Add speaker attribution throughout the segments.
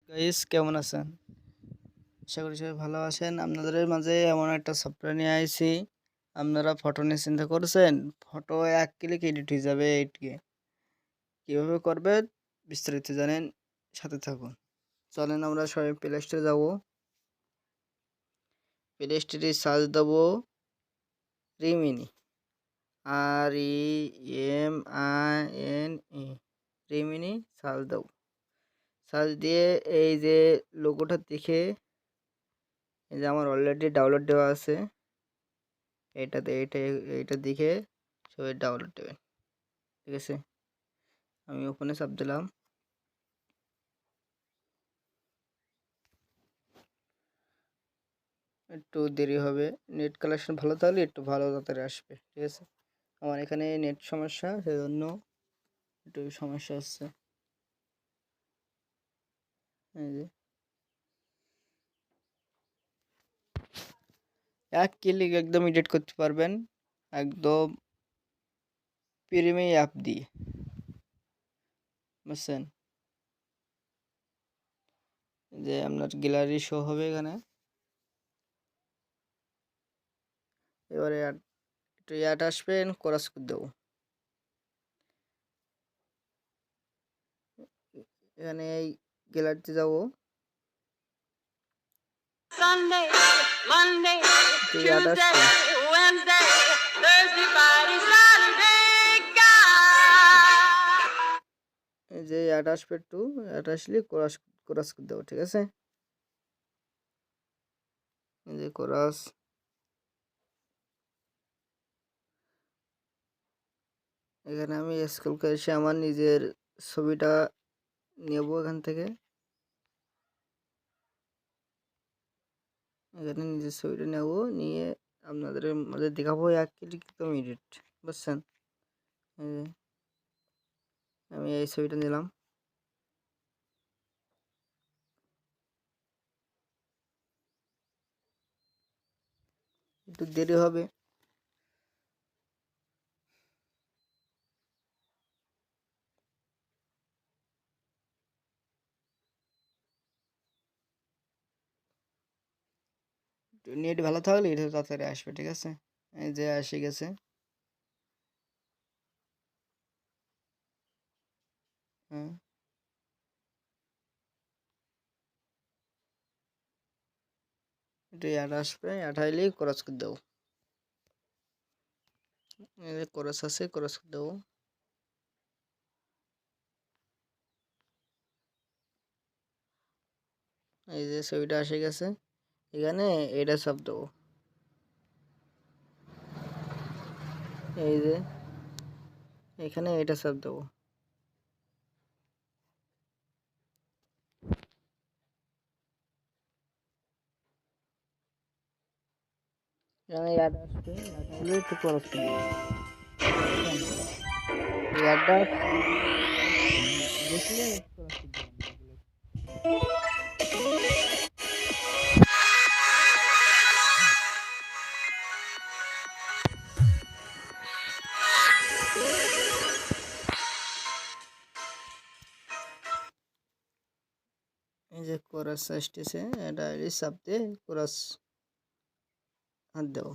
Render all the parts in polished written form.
Speaker 1: Guys কেমন আছেন? আশা করি সবাই ভালো আছেন। আপনাদের মাঝে এমন একটা সফটওয়্যার নিয়ে আইছি। আপনারা ফটো নিয়ে চিন্তা করছেন? ফটো এক ক্লিক এডিট হয়ে যাবে এইটকে। কিভাবে করবেন বিস্তারিত জানেন, সাথে থাকুন। চলেন আমরা সবাই প্লে স্টোরে যাব। প্লে স্টোরে সার্চ দেব রিমিনি, REMINE, রিমিনি সার্চ দেব। সার্চ দিয়ে এই যে লোগোটা দেখে, এই যে আমার অলরেডি ডাউনলোড দেওয়া আছে, এইটা দেখে সবাই ডাউনলোড দেবেন। ঠিক আছে, আমি ওপেনে চাপ দিলাম। একটু দেরি হবে, নেট কালেকশন ভালো থাকলে একটু ভালো তাড়াতাড়ি আসবে। ঠিক আছে, আমার এখানে নেট সমস্যা, সেজন্য একটু সমস্যা হচ্ছে। এই যে এক ক্লিক একদম এডিট করতে পারবেন, একদম প্রিমিয়াম অ্যাপ দিয়ে, বুঝছেন? যে আপনার গ্যালারি শো হবে এখানে। এবারে একটু অ্যাড আসবেন, ক্রস করে দেবো। এখানে এই গ্যালারিতে যাব। Sunday, Monday, Tuesday, Wednesday, Thursday, Friday, Saturday, God. এই যে অ্যাড আসবে, একটু অ্যাড আসলে ক্রস ক্রস করে দেবো। ঠিক আছে, এই যে ক্রস। এখানে আমি স্ক্রল করে এসে আমার নিজের ছবিটা নেব এখান থেকে। এখানে নিজের ছবিটা নেব, নিয়ে আপনাদের মাঝে দেখাবো এক ক্লিক একদম এডিট, বুঝছেন? এই যে আমি এই ছবিটা নিলাম। একটু দেরি হবে। নেট ভালো থাকলে এটা তাড়াতাড়ি আসবে। ঠিক আছে, এই যে এসে গেছে। হ্যাঁ, এটা অ্যাড আসবে, অ্যাড আইলেই ক্রস করে দেবো। এই যে ক্রস আছে, ক্রস করে দেবো। এই যে ছবিটা এসে গেছে, এখানে এটা সব দেবো। এই যে এখানে এটা সব দেবো। এখানে অ্যাড আসবে, অ্যাড আসলে একটু ক্রস করে দেবো। এই অ্যাডটা দেখলে ক্রস করে দেবেন। এই যে কোরাস আসতেছে, এটা চাপ দিয়ে কোরাস হাত দেবো।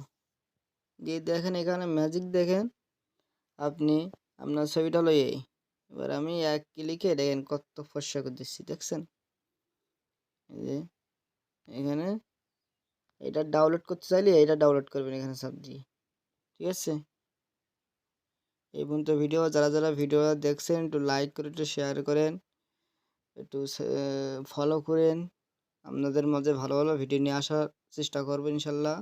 Speaker 1: দিয়ে দেখেন এখানে ম্যাজিক দেখেন, আপনি আপনার ছবিটা লই। এবার আমি এক ক্লিকে দেখেন কত ফর্সা করে দিচ্ছি, দেখছেন? এই যে এখানে এটা ডাউনলোড করতে চাইলে এটা ডাউনলোড করবেন এখানে চাপ দিয়ে। ঠিক আছে, এই পর্যন্ত ভিডিও, যারা যারা ভিডিও দেখছেন একটু লাইক করে, একটু শেয়ার করেন, একটু ফলো করেন। আপনাদের মাঝে ভালো ভালো ভিডিও নিয়ে আসার চেষ্টা করবো ইনশাল্লাহ।